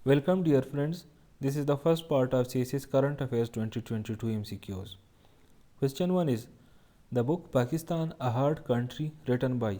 Welcome dear friends, this is the first part of CSS Current Affairs 2022 MCQs. Question 1 is the book Pakistan a Hard Country written by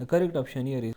The correct option here is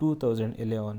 2011।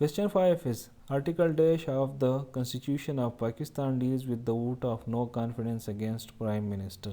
Question 5 is Article dash of the Constitution of Pakistan deals with the vote of no confidence against Prime Minister.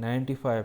95।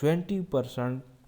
20%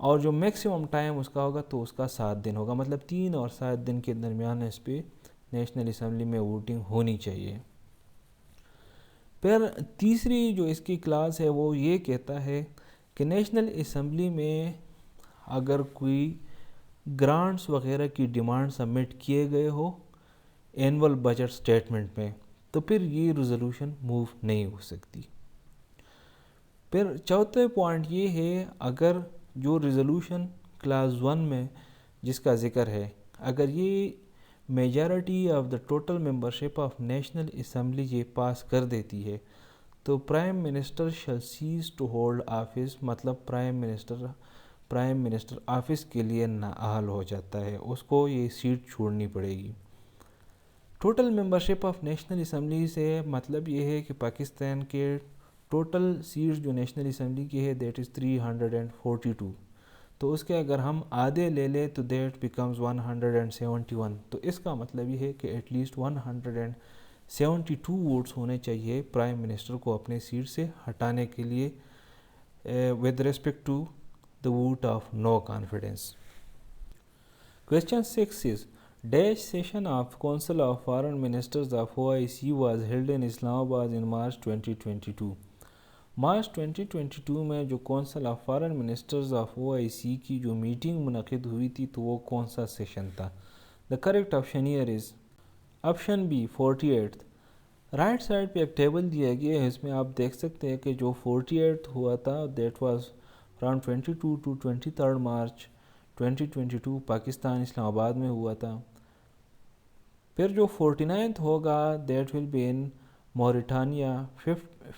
اور جو maximum time اس کا ہوگا تو اس کا 7 دن ہوگا، مطلب 3 اور 7 دن کے درمیان اس پہ نیشنل اسمبلی میں ووٹنگ ہونی چاہیے۔ پھر تیسری جو اس کی کلاس ہے وہ یہ کہتا ہے کہ نیشنل اسمبلی میں اگر کوئی گرانٹس وغیرہ کی ڈیمانڈ سبمٹ کیے گئے ہو اینول بجٹ سٹیٹمنٹ میں تو پھر یہ ریزولوشن موو نہیں ہو سکتی۔ پھر چوتھے پوائنٹ یہ ہے، اگر جو ریزولوشن کلاس 1 میں جس کا ذکر ہے، اگر یہ majority of the total membership of national assembly یہ پاس کر دیتی ہے تو پرائم منسٹر شل سیز ٹو ہولڈ آفس، مطلب پرائم منسٹر آفس کے لیے نااہل ہو جاتا ہے، اس کو یہ سیٹ چھوڑنی پڑے گی۔ Total membership of national assembly سے مطلب یہ ہے کہ پاکستان کے ٹوٹل سیٹس جو نیشنل اسمبلی کی ہے دیٹ از 342، تو اس کے اگر ہم آدھے لے لیں تو دیٹ بیکمز 171، تو اس کا مطلب یہ ہے کہ ایٹ لیسٹ 172 ووٹس ہونے چاہیے پرائم منسٹر کو اپنے سیٹ سے ہٹانے کے لیے with respect to the vote of no confidence. Question 6 is, dash session of Council of Foreign Ministers of OIC was held in Islamabad in March 2022. March 2022 میں جو council of foreign ministers of OIC کی جو meeting منعقد ہوئی تھی تو وہ کون سا سیشن تھا؟ The correct option here is option B 48۔ Right side پہ ایک ٹیبل دیا گیا ہے، اس میں آپ دیکھ سکتے ہیں کہ جو 48 ہوا تھا that was from 22 to 23 March 2022 Pakistan Islamabad میں ہوا تھا۔ پھر جو 49 ہوگا دیٹ ول بی ان موریٹانیہ،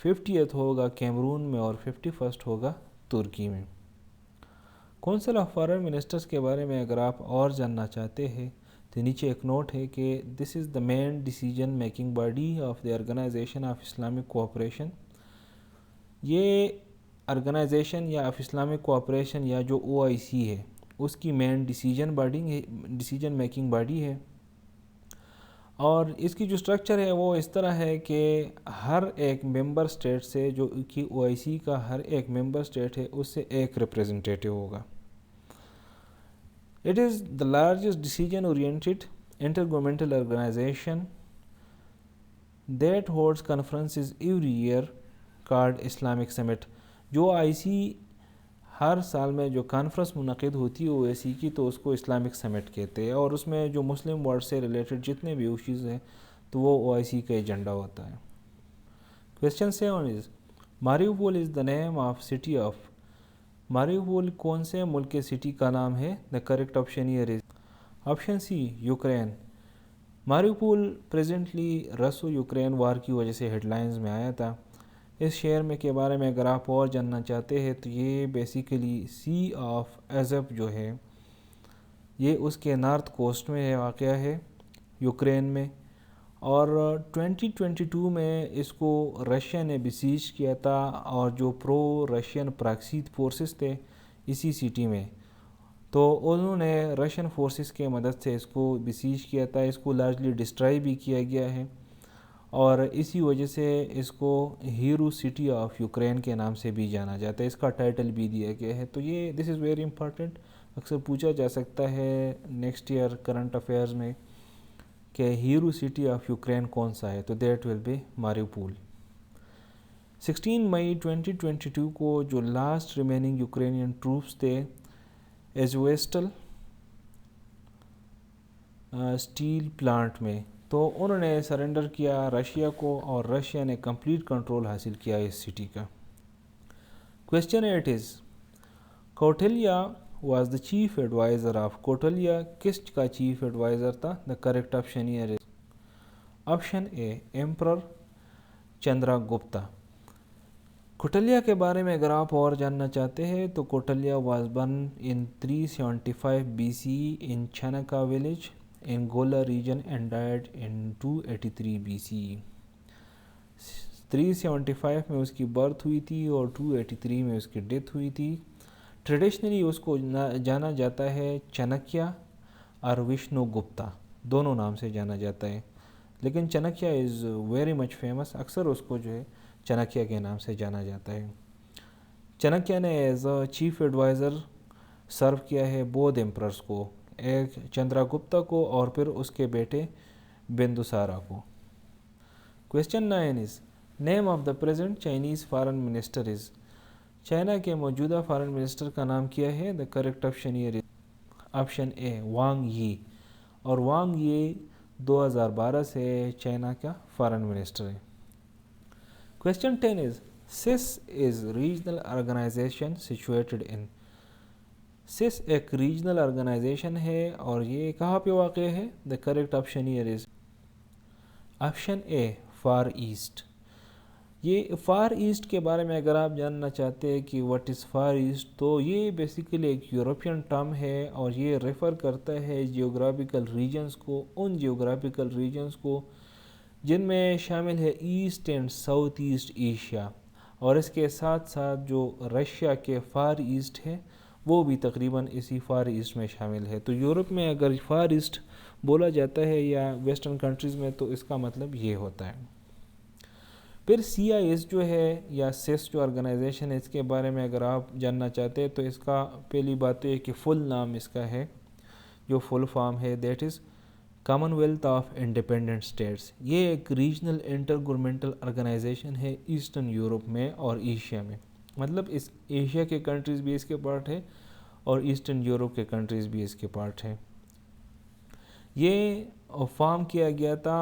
50 ہوگا کیمرون میں اور 51 ہوگا ترکی میں۔ کونسل آف فارن منسٹرز کے بارے میں اگر آپ اور جاننا چاہتے ہیں تو نیچے ایک نوٹ ہے کہ this is the main decision making body of the organisation of Islamic cooperation. یہ آرگنائزیشن یا آف اسلامک کوآپریشن یا جو OIC ہے اس کی مین ڈیسیجن میکنگ باڈی ہے، اور اس کی جو سٹرکچر ہے وہ اس طرح ہے کہ ہر ایک ممبر سٹیٹ سے، جو کہ OIC کا ہر ایک ممبر سٹیٹ ہے اس سے ایک ریپریزنٹیٹیو ہوگا۔ It is the largest decision oriented intergovernmental organization that holds conferences every year called Islamic Summit۔ جو OIC ہر سال میں جو کانفرنس منعقد ہوتی ہے OIC کی تو اس کو اسلامک سمٹ کہتے ہیں، اور اس میں جو مسلم ورلڈ سے ریلیٹڈ جتنے بھی ایشوز ہیں تو وہ OIC کا ایجنڈا ہوتا ہے۔ Question 7 is, Mariupol is the name of city of۔ Mariupol کون سے ملک کے سٹی کا نام ہے؟ The correct option here is option C Ukraine. Mariupol presently Russo Ukraine war کی وجہ سے ہیڈ لائنز میں آیا تھا۔ اس شہر میں کے بارے میں اگر آپ اور جاننا چاہتے ہیں تو یہ بیسیکلی سی آف ایزپ جو ہے یہ اس کے نارتھ کوسٹ میں واقع ہے یوکرین میں، اور 2022 میں اس کو رشیا نے بسیج کیا تھا، اور جو پرو رشین پراکسی فورسز تھے اسی سٹی میں تو انہوں نے رشین فورسز کے مدد سے اس کو بسیج کیا تھا، اس کو لارجلی ڈسٹرائی بھی کیا گیا ہے، اور اسی وجہ سے اس کو ہیرو سٹی آف یوکرین کے نام سے بھی جانا جاتا ہے، اس کا ٹائٹل بھی دیا گیا ہے۔ تو یہ دس از ویری امپورٹنٹ، اکثر پوچھا جا سکتا ہے نیکسٹ ایئر کرنٹ افیئرز میں کہ ہیرو سٹی آف یوکرین کون سا ہے، تو دیٹ ول بی ماریوپول۔ 16 مئی 2022 کو جو لاسٹ ریمیننگ یوکرینین ٹروپس تھے ایزویسٹل اسٹیل پلانٹ میں، تو انہوں نے سرنڈر کیا رشیا کو، اور رشیا نے کمپلیٹ کنٹرول حاصل کیا اس سٹی کا۔ Question 8 is, Kautilya was the chief adviser of. Kautilya کس کا چیف ایڈوائزر تھا؟ The correct option here is option A emperor Chandra Gupta. Kautilya کے بارے میں اگر آپ اور جاننا چاہتے ہیں تو Kautilya was born in 375 BCE in Chanaka village in Gola region and died in 283 BCE۔ 375 میں اس کی برتھ ہوئی تھی اور 283 میں اس کی ڈیتھ ہوئی تھی۔ ٹریڈیشنلی اس کو جانا جاتا ہے چنکیا اور وشنو گپتا، دونوں نام سے جانا جاتا ہے، لیکن چنکیا از ویری مچ فیمس، اکثر اس کو جو ہے چنکیا کے نام سے جانا جاتا ہے۔ چنکیا نے ایز اے چیف ایڈوائزر سرو کیا ہے بودھ ایمپررس کو، ایک چندرا گپتا کو اور پھر اس کے بیٹے بندوسارا کو۔ Question 9 is name of the present Chinese foreign minister is. China کے موجودہ فارن منسٹر کا نام کیا ہے؟ The correct option here is option A Wang Yi, اور وانگ یی 2012 سے چائنا کا فارن منسٹر ہے۔ Question 10 is CIS is regional organization situated in. CIS ایک ریجنل آرگنائزیشن ہے اور یہ کہاں پہ واقع ہے؟ The correct option here is option A far east. یہ فار ایسٹ کے بارے میں اگر آپ جاننا چاہتے ہیں کہ واٹ از فار ایسٹ، تو یہ بیسیکلی ایک یورپین ٹرم ہے اور یہ ریفر کرتا ہے جیوگرافیکل ریجنز کو، ان جیوگرافیکل ریجنز کو جن میں شامل ہے east and south east Asia, اور اس کے ساتھ ساتھ جو رشیا کے فار ایسٹ ہے وہ بھی تقریباً اسی فار ایسٹ میں شامل ہے۔ تو یورپ میں اگر فار ایسٹ بولا جاتا ہے یا ویسٹرن کنٹریز میں، تو اس کا مطلب یہ ہوتا ہے۔ پھر سی آئی ایس جو ہے یا سیس جو آرگنائزیشن ہے، اس کے بارے میں اگر آپ جاننا چاہتے ہیں تو اس کا پہلی بات تو یہ کہ فل نام اس کا ہے، جو فل فارم ہے that is commonwealth of independent states. یہ ایک ریجنل انٹر گورنمنٹل آرگنائزیشن ہے ایسٹرن یورپ میں اور ایشیا میں، مطلب اس ایشیا کے کنٹریز بھی اس کے پارٹ ہے اور ایسٹرن یورپ کے کنٹریز بھی اس کے پارٹ ہے۔ یہ فارم کیا گیا تھا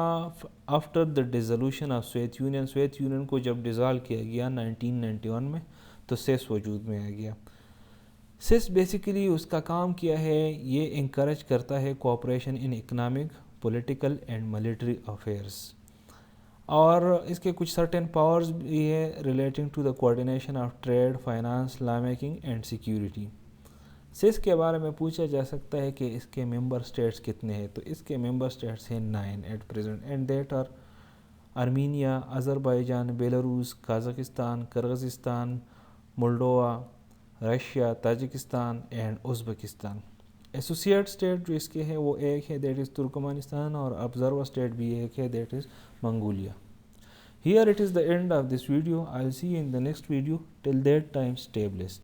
after the dissolution of Soviet Union. Soviet Union کو جب ڈیزالو کیا گیا 1991 میں، تو سیس وجود میں آ گیا۔ سیس بیسیکلی اس کا کام کیا ہے، یہ انکریج کرتا ہے cooperation in economic, political and military affairs, اور اس کے کچھ سرٹن پاورز بھی ہے relating to the coordination of trade, finance, law making and security. CIS کے بارے میں پوچھا جا سکتا ہے کہ اس کے ممبر سٹیٹس کتنے ہیں، تو اس کے ممبر سٹیٹس ہیں 9 at present, and that are Armenia, Azerbaijan, Belarus, Kazakhstan, Kyrgyzstan, Moldova, Russia, Tajikistan and Uzbekistan. Associate state جو اس کے ہیں وہ ایک ہے دیٹ از ترکمانستان، اور آبزرور اسٹیٹ بھی ایک ہے that is Mongolia. Here it is the end of this video. I'll see you in the next video. Till that time, stay blessed.